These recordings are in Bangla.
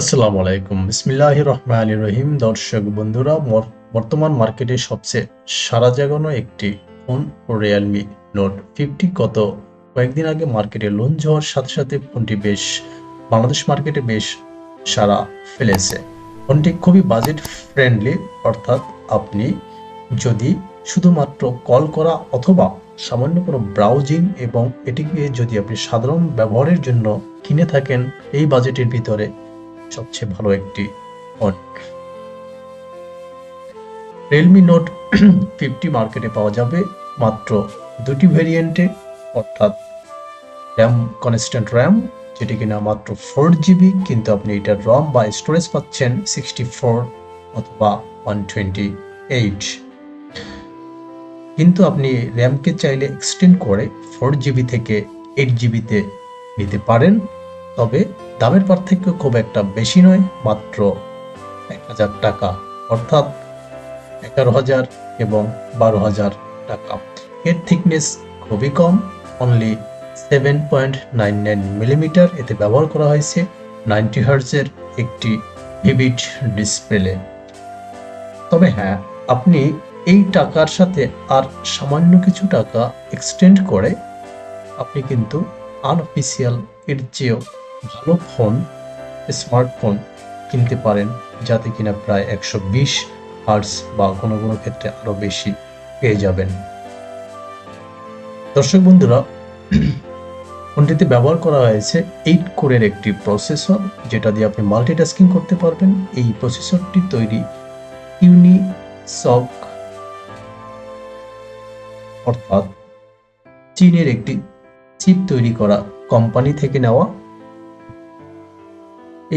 আসসালামু আলাইকুম বিসমিল্লাহির রহমানির রহিম। দর্শক বন্ধুরা, বর্তমান মার্কেটে সবচেয়ে সাড়া জাগানো একটি ফোন রিয়েলমি নোট 50 গত কয়েকদিন আগে মার্কেটে লঞ্চ হওয়ার সাথে সাথে ফোনটি বাংলাদেশ মার্কেটে বেশ সাড়া ফেলেছে। ফোনটি খুবই বাজেট ফ্রেন্ডলি, অর্থাৎ আপনি যদি শুধুমাত্র কল করা অথবা সামান্য কোনো ব্রাউজিং এবং এটিকে যদি আপনি সাধারণ ব্যবহারের জন্য কিনে থাকেন, এই বাজেটের ভিতরে সবচেয়ে ভালো একটি ফোন। Realme Note 50 মার্কেটে পাওয়া যাবে মাত্র দুটি ভেরিয়েন্টে, অর্থাৎ কনস্ট্যান্ট র্যাম, যেটি কিনা মাত্র 4GB, কিন্তু আপনি এটার রম বা স্টোরেজ পাচ্ছেন 64 অথবা 128। কিন্তু আপনি র্যামকে চাইলে এক্সটেন্ড করে 4GB থেকে 8GB-তে নিতে পারেন। তবে দামের পার্থক্য খুব একটা বেশি নয়, মাত্র 1000 টাকা, অর্থাৎ 11,000 এবং 12,000 টাকা। এর থিকনেস খুবই কম, অনলি 7.99 মিলিমিটার। এতে ব্যবহার করা হয়েছে 90 হার্জের একটি ভিভিড ডিসপ্লে। তবে হ্যাঁ, আপনি এই টাকার সাথে আর সামান্য কিছু টাকা এক্সটেন্ড করে আপনি কিন্তু আনঅফিসিয়াল এর চেয়েও ভালো ফোন, স্মার্টফোন কিনতে পারেন, যাতে কিনা প্রায় 120 হার্টজ বা কোনো কোনো ক্ষেত্রে আরো বেশি পেয়ে যাবেন। দর্শক বন্ধুরা, ফোনটিতে ব্যবহার করা হয়েছে 8 কোরের একটি প্রসেসর, যেটা দিয়ে আপনি মাল্টিটাস্কিং করতে পারবেন। এই প্রসেসরটি তৈরি ইউনিসক, অর্থাৎ চীনের একটি চিপ তৈরি করা কোম্পানি থেকে নেওয়া।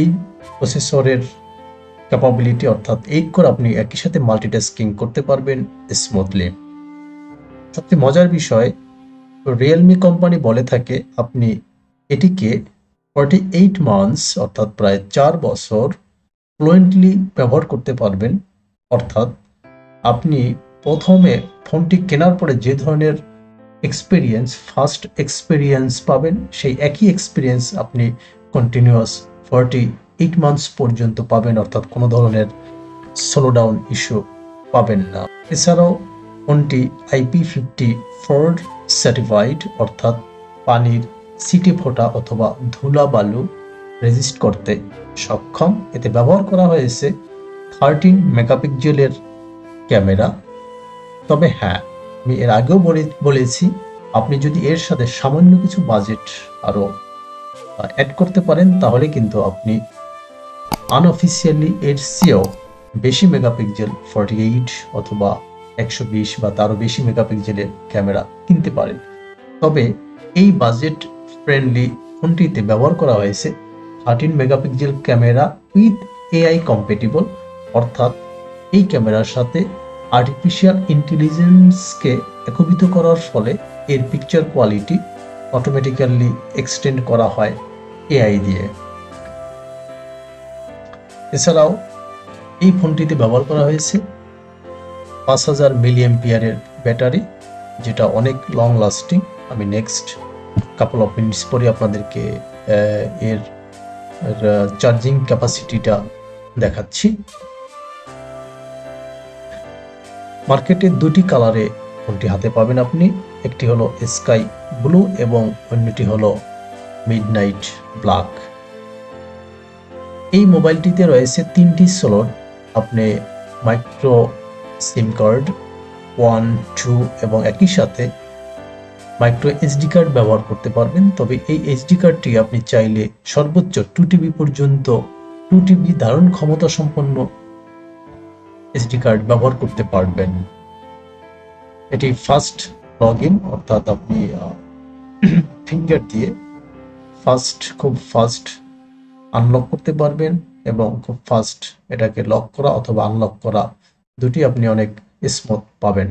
এই প্রসেসরের ক্যাপাবিলিটি, অর্থাৎ 8 কোর, আপনি একই সাথে মাল্টিটাস্কিং করতে পারবেন স্মুথলি। সবচেয়ে মজার বিষয়, রিয়েলমি কোম্পানি বলে থাকে আপনি এটিকে 48 মান্থস, অর্থাৎ প্রায় 4 বছর ফ্লুয়েন্টলি ব্যবহার করতে পারবেন। অর্থাৎ আপনি প্রথমে ফোনটি কেনার পরে যে ধরনের ফার্স্ট এক্সপিরিয়েন্স পাবেন, সেই একই এক্সপিরিয়েন্স আপনি কন্টিনিউয়াস 48 মান্থস পর্যন্ত পাবেন, অর্থাৎ কোনো ধরনের স্লো ডাউন ইস্যু পাবেন না। এছাড়াও ফোনটি IP54 সার্টিফাইড, অর্থাৎ পানির ছিটে ফোঁটা অথবা ধুলাবালু রেজিস্ট করতে সক্ষম। এতে ব্যবহার করা হয়েছে 13 মেগাপিক্সেলের ক্যামেরা। তবে হ্যাঁ, আমি এর আগেও বলেছি, আপনি যদি এর সাথে সামান্য কিছু বাজেট আরো অ্যাড করতে পারেন, তাহলে কিন্তু আপনি আনঅফিসিয়ালি এর চেয়েও বেশি মেগাপিক্সেল 48 অথবা 120 বা তারও বেশি মেগাপিক্সেলের ক্যামেরা কিনতে পারেন। তবে এই বাজেট ফ্রেন্ডলি ফোনটিতে ব্যবহার করা হয়েছে 13 megapixel camera with AI compatible, অর্থাৎ এই ক্যামেরার সাথে আর্টিফিশিয়াল ইন্টেলিজেন্সকে একীভূত করার ফলে এর পিকচার কোয়ালিটি অটোমেটিক্যালি এক্সটেন্ড করা হয় AI দিয়ে। এছাড়াও এই ফোনটিতে ব্যবহার করা হয়েছে 5000 মিলিঅ্যাম্পিয়ারের ব্যাটারি, যেটা অনেক লং লাস্টিং। আমি নেক্সট কাপল অফ মিনিটস পরে আপনাদেরকে এর চার্জিং ক্যাপাসিটিটা দেখাচ্ছি। মার্কেটে দুটি কালারে ফোনটি হাতে পাবেন আপনি, একটি হলো স্কাই ব্লু এবং অন্যটি হলো মিডনাইট ব্ল্যাক। এই মোবাইলটিতে রয়েছে 3টি স্লট। আপনি মাইক্রো সিম কার্ড 1, 2 এবং একই সাথে মাইক্রো SD কার্ড ব্যবহার করতে পারবেন। তবে এই SD কার্ডটি আপনি চাইলে সর্বোচ্চ 2TB পর্যন্ত 2TB ধারণ ক্ষমতা সম্পন্ন SD কার্ড ব্যবহার করতে পারবেন। এটি ফাস্ট লগ ইন, অর্থাৎ আপনি ফিঙ্গার দিয়ে খুব ফাস্ট আনলক করতে পারবেন এবং খুব ফাস্ট এটাকে লক করা অথবা আনলক করা, দুটি আপনি অনেক স্মুথ পাবেন।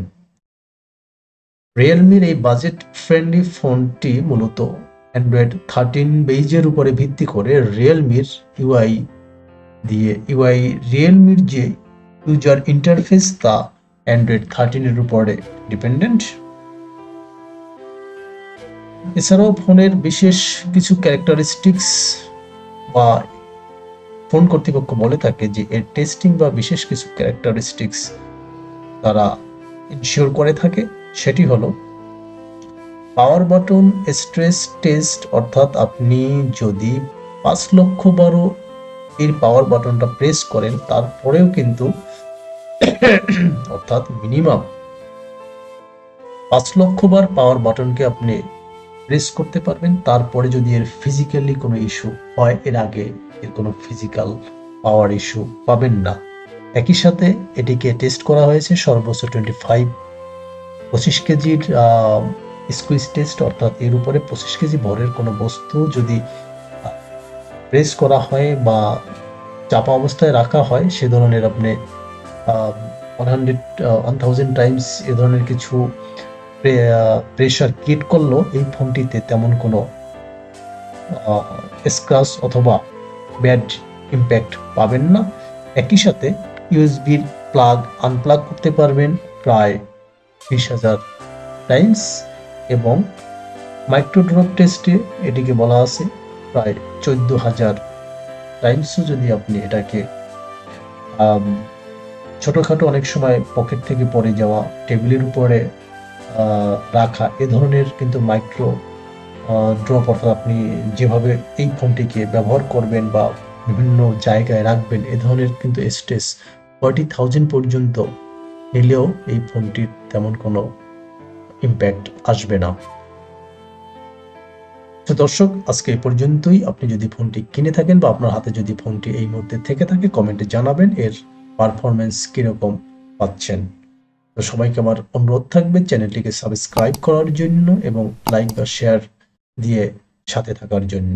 রিয়েলমির এই বাজেট ফ্রেন্ডলি ফোনটি মূলত অ্যান্ড্রয়েড 13 বেজের উপরে ভিত্তি করে রিয়েলমির রিয়েলমির যে ইউজার ইন্টারফেস, তা অ্যান্ড্রয়েড 13 এর উপরে ডিপেন্ডেন্ট। এছাড়াও ফোনের বিশেষ কিছু ক্যারেক্টারিস্টিক্স বা ফোন কর্তৃপক্ষ বলে থাকে যে এর টেস্টিং বা বিশেষ কিছু ক্যারেক্টারিস্টিক্স তারা ইনশিওর করে থাকে। সেটি হলো পাওয়ার বাটন স্ট্রেস টেস্ট, অর্থাৎ আপনি যদি 5 লক্ষ বারও এর পাওয়ার বাটনটা প্রেস করেন তারপরেও কিন্তু অর্থাৎ মিনিমাম 5 লক্ষ বার পাওয়ার বাটনকে আপনি প্রেস করতে পারবেন, তারপরে যদি এর ফিজিক্যালি কোনো ইস্যু হয় এর আগে এর কোনো ফিজিক্যাল পাওয়ার ইস্যু পাবেন না। একই সাথে এটিকে টেস্ট করা হয়েছে সর্বোচ্চ 25 কেজির স্কুইজ টেস্ট, অর্থাৎ এর উপরে 25 কেজি ভরের কোনো বস্তু যদি প্রেস করা হয় বা চাপা অবস্থায় রাখা হয় সে ধরনের আপনি 1000 টাইমস এ ধরনের কিছু প্রেশার ক্রিয়েট করলো এই ফোনটিতে তেমন কোনো স্ক্র্যাচ অথবা ব্যাড ইম্প্যাক্ট পাবেন না। একই সাথে ইউএসবির প্লাগ আনপ্লাগ করতে পারবেন প্রায় 20,000 টাইমস, এবং মাইক্রোড্রপ টেস্টে এটিকে বলা আছে প্রায় 14,000 টাইমসও যদি আপনি এটাকে ছোটখাটো অনেক সময় পকেট থেকে পড়ে যাওয়া, টেবিলের উপরে রাখা এ ধরনের কিন্তু মাইক্রো ড্রপ, অর্থাৎ আপনি যেভাবে এই ফোনটিকে ব্যবহার করবেন বা বিভিন্ন জায়গায় রাখবেন এ ধরনের কিন্তু স্ট্রেস 40,000 পর্যন্ত নিলেও এই ফোনটির তেমন কোনো ইম্প্যাক্ট আসবে না। তো দর্শক, আজকে এই পর্যন্তই। আপনি যদি ফোনটি কিনে থাকেন বা আপনার হাতে যদি ফোনটি এই মুহূর্তে থেকে থাকে কমেন্টে জানাবেন এর পারফরমেন্স কিরকম পাচ্ছেন। তো সবাইকে আমার অনুরোধ থাকবে চ্যানেলটিকে সাবস্ক্রাইব করার জন্য এবং লাইক বা শেয়ার দিয়ে সাথে থাকার জন্য।